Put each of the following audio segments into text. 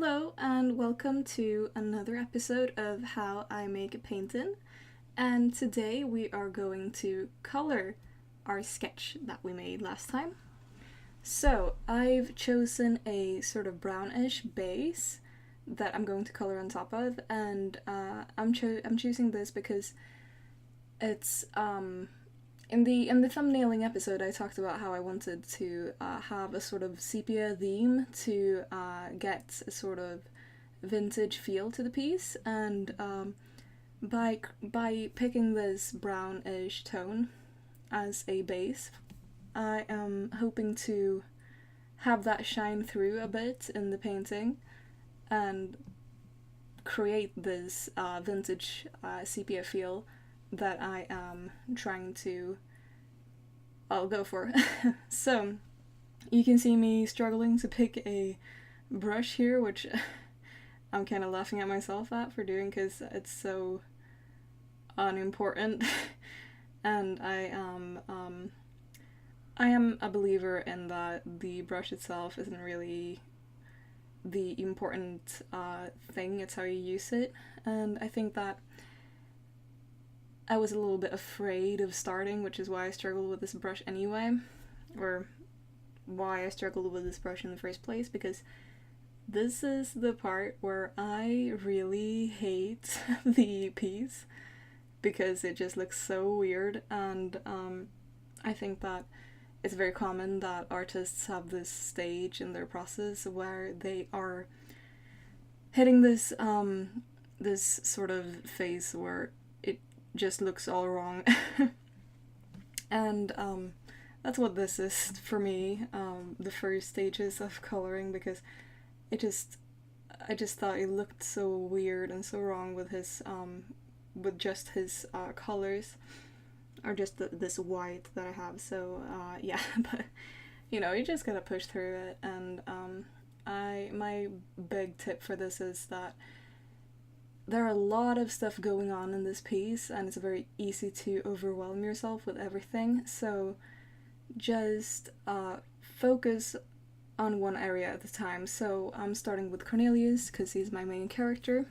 Hello and welcome to another episode of How I Make a Painting. And today we are going to color our sketch that we made last time. So I've chosen a sort of brownish base that I'm going to color on top of, and I'm choosing this because it's in the thumbnailing episode, I talked about how I wanted to have a sort of sepia theme to get a sort of vintage feel to the piece, and by picking this brownish tone as a base, I am hoping to have that shine through a bit in the painting and create this vintage sepia feel that I am trying to go for. So you can see me struggling to pick a brush here, which I'm kind of laughing at myself at for doing because it's so unimportant. And I am a believer in that the brush itself isn't really the important thing, it's how you use it. And I think that I was a little bit afraid of starting, which is why I struggled with this brush anyway, or why I struggled with this brush in the first place, because this is the part where I really hate the piece because it just looks so weird. And I think that it's very common that artists have this stage in their process where they are hitting this this sort of phase where just looks all wrong. And that's what this is for me, the first stages of coloring, because I just thought it looked so weird and so wrong with his with just his colors, or just this white that I have. So yeah, but you just gotta push through it. And my big tip for this is that there are a lot of stuff going on in this piece, and it's very easy to overwhelm yourself with everything. So just focus on one area at a time. So I'm starting with Cornelius because he's my main character,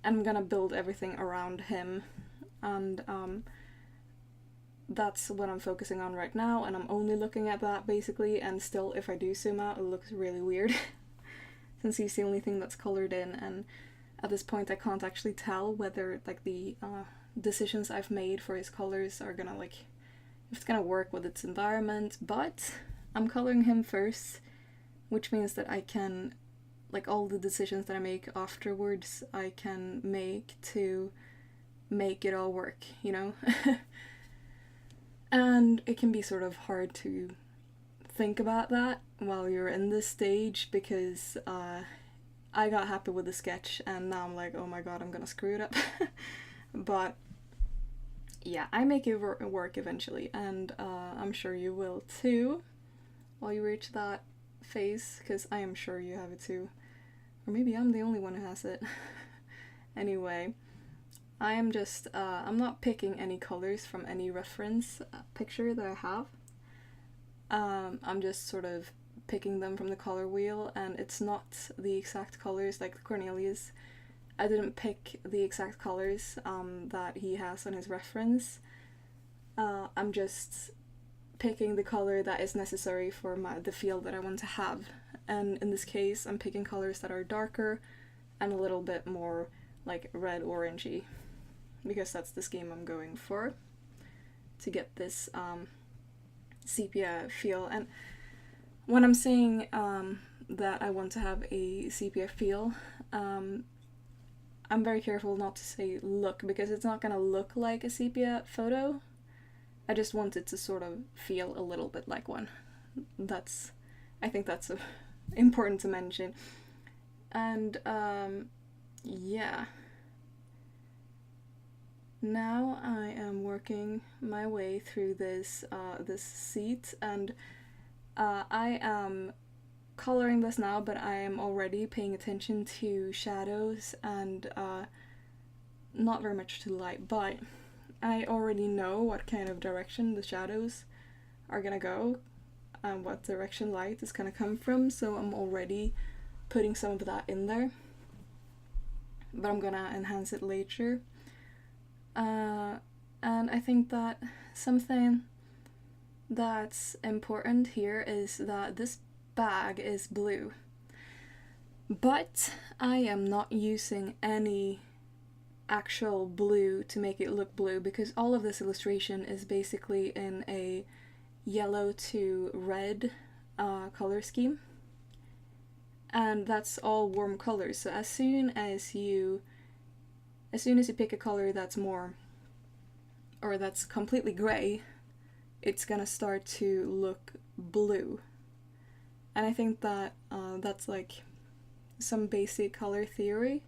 and I'm gonna build everything around him. And that's what I'm focusing on right now, and I'm only looking at that basically. And still, if I do zoom out, it looks really weird since he's the only thing that's colored in. And at this point, I can't actually tell whether like the decisions I've made for his colors are gonna if it's gonna work with its environment. But I'm coloring him first, which means that I can, all the decisions that I make afterwards, I can make to make it all work, And it can be sort of hard to think about that while you're in this stage, because I got happy with the sketch and now I'm like, oh my god, I'm gonna screw it up. But yeah, I make it work eventually, and I'm sure you will too while you reach that phase, because I am sure you have it too. Or maybe I'm the only one who has it. Anyway, I am just, I'm not picking any colors from any reference picture that I have. I'm just sort of picking them from the color wheel, and it's not the exact colors like Cornelius. I didn't pick the exact colors that he has on his reference. I'm just picking the color that is necessary for the feel that I want to have. And in this case, I'm picking colors that are darker and a little bit more like red orangey, because that's the scheme I'm going for to get this sepia feel. And when I'm saying that I want to have a sepia feel, I'm very careful not to say look, because it's not gonna look like a sepia photo. I just want it to sort of feel a little bit like one. I think that's important to mention. And yeah. Now I am working my way through this seat, and I am coloring this now, but I am already paying attention to shadows and not very much to light, but I already know what kind of direction the shadows are gonna go and what direction light is gonna come from, so I'm already putting some of that in there, but I'm gonna enhance it later. And I think that something that's important here is that this bag is blue, but I am not using any actual blue to make it look blue, because all of this illustration is basically in a yellow to red color scheme, and that's all warm colors. So as soon as you pick a color that's more, or that's completely gray, it's gonna start to look blue. And I think that that's like some basic color theory,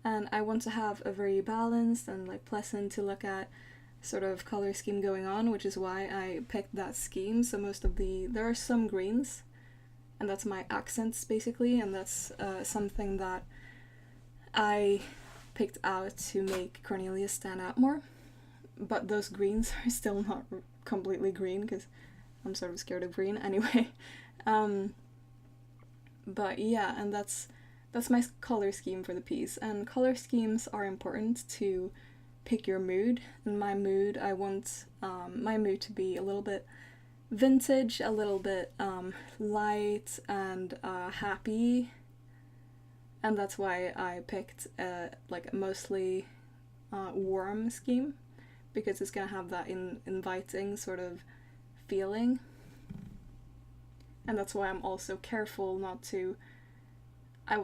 and I want to have a very balanced and like pleasant to look at sort of color scheme going on, which is why I picked that scheme. So there are some greens, and that's my accents basically, and that's something that I picked out to make Cornelia stand out more. But those greens are still not completely green, because I'm sort of scared of green anyway. But yeah, and that's my color scheme for the piece. And color schemes are important to pick your mood. And my mood, I want my mood to be a little bit vintage, a little bit light and happy. And that's why I picked like a mostly warm scheme, because it's gonna have that inviting sort of feeling. And that's why I'm also careful not to,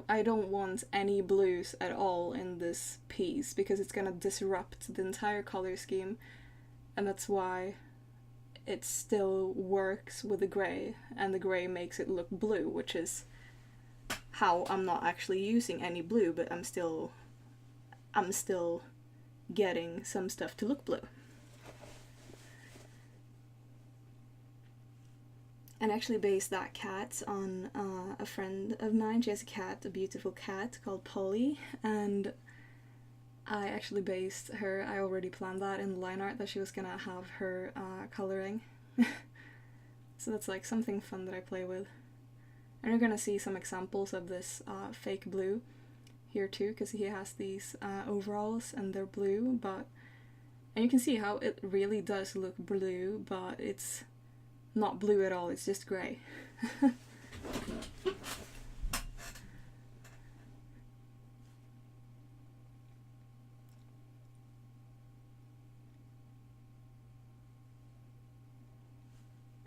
I don't want any blues at all in this piece, because it's gonna disrupt the entire color scheme, and that's why it still works with the grey, and the grey makes it look blue, which is how I'm not actually using any blue, but I'm still getting some stuff to look blue. And actually based that cat on a friend of mine. She has a cat, a beautiful cat called Polly, and I actually based her, I already planned that in the line art, that she was gonna have her coloring. So that's like something fun that I play with. And you're gonna see some examples of this fake blue here too, because he has these overalls and they're blue, and you can see how it really does look blue, but it's not blue at all, it's just grey.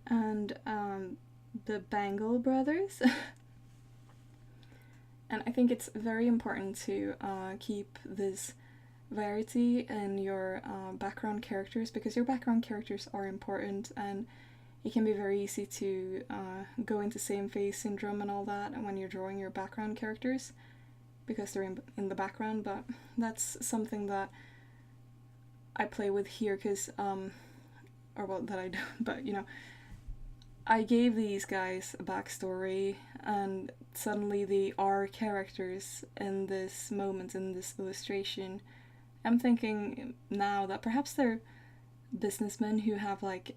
And the Bangle brothers. And I think it's very important to keep this variety in your background characters, because your background characters are important, and it can be very easy to go into same face syndrome and all that when you're drawing your background characters, because they're in the background. But that's something that I play with here, because or well, that I don't, but you know, I gave these guys a backstory, and suddenly they are characters in this moment, in this illustration. I'm thinking now that perhaps they're businessmen who have like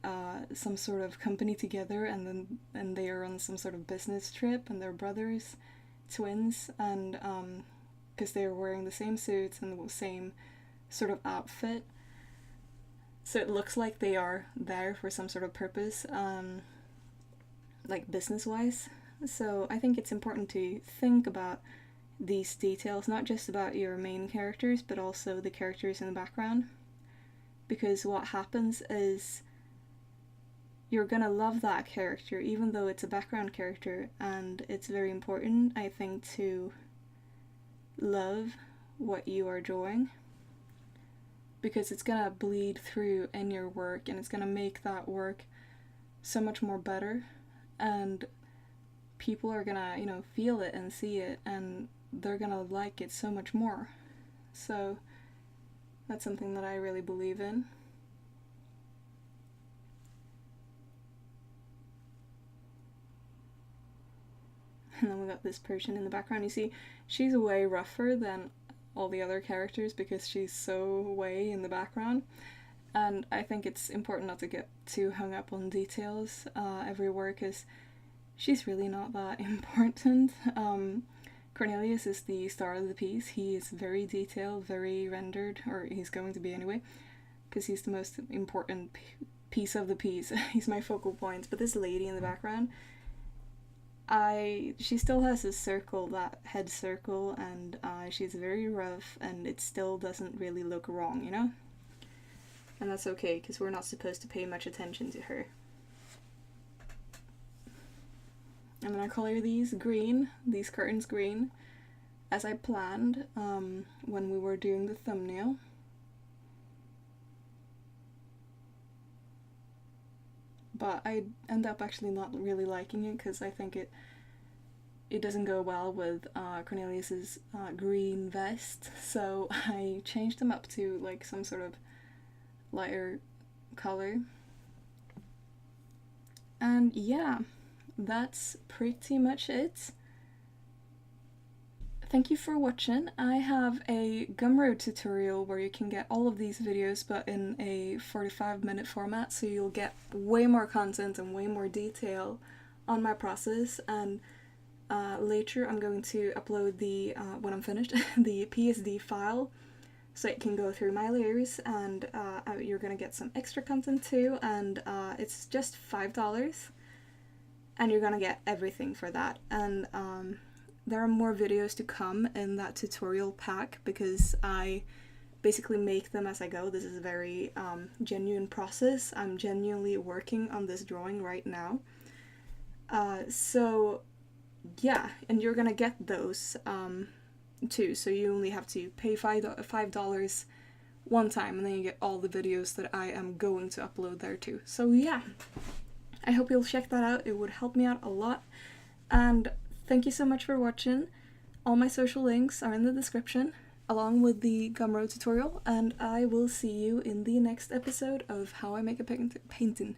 some sort of company together, and they are on some sort of business trip, and they're brothers, twins, and because they're wearing the same suits and the same sort of outfit, so it looks like they are there for some sort of purpose, like business-wise. So I think it's important to think about these details, not just about your main characters, but also the characters in the background. Because what happens is you're gonna love that character, even though it's a background character, and it's very important, I think, to love what you are drawing, because it's gonna bleed through in your work, and it's gonna make that work so much more better, and people are gonna, you know, feel it and see it, and they're gonna like it so much more. So that's something that I really believe in. And then we got this Persian in the background. You see, she's way rougher than all the other characters because she's so way in the background. And I think it's important not to get too hung up on details everywhere, because she's really not that important. Cornelius is the star of the piece. He is very detailed, very rendered, or he's going to be anyway, because he's the most important piece of the piece. He's my focal point. But this lady in the background, she still has this circle, that head circle, and she's very rough, and it still doesn't really look wrong, you know? And that's okay, because we're not supposed to pay much attention to her. I'm gonna color these green, these curtains green, as I planned when we were doing the thumbnail. But I end up actually not really liking it because I think it doesn't go well with Cornelius's green vest, so I changed them up to like some sort of lighter color. And yeah, that's pretty much it. Thank you for watching. I have a Gumroad tutorial where you can get all of these videos but in a 45-minute format, so you'll get way more content and way more detail on my process. And later I'm going to upload the, when I'm finished, the PSD file, so it can go through my layers, and you're gonna get some extra content too, and it's just $5, and you're gonna get everything for that. And there are more videos to come in that tutorial pack because I basically make them as I go. This is a very genuine process. I'm genuinely working on this drawing right now. So yeah, and you're gonna get those too. So you only have to pay $5 one time, and then you get all the videos that I am going to upload there too. So yeah, I hope you'll check that out. It would help me out a lot. And thank you so much for watching. All my social links are in the description, along with the Gumroad tutorial, and I will see you in the next episode of How I Make a Painting.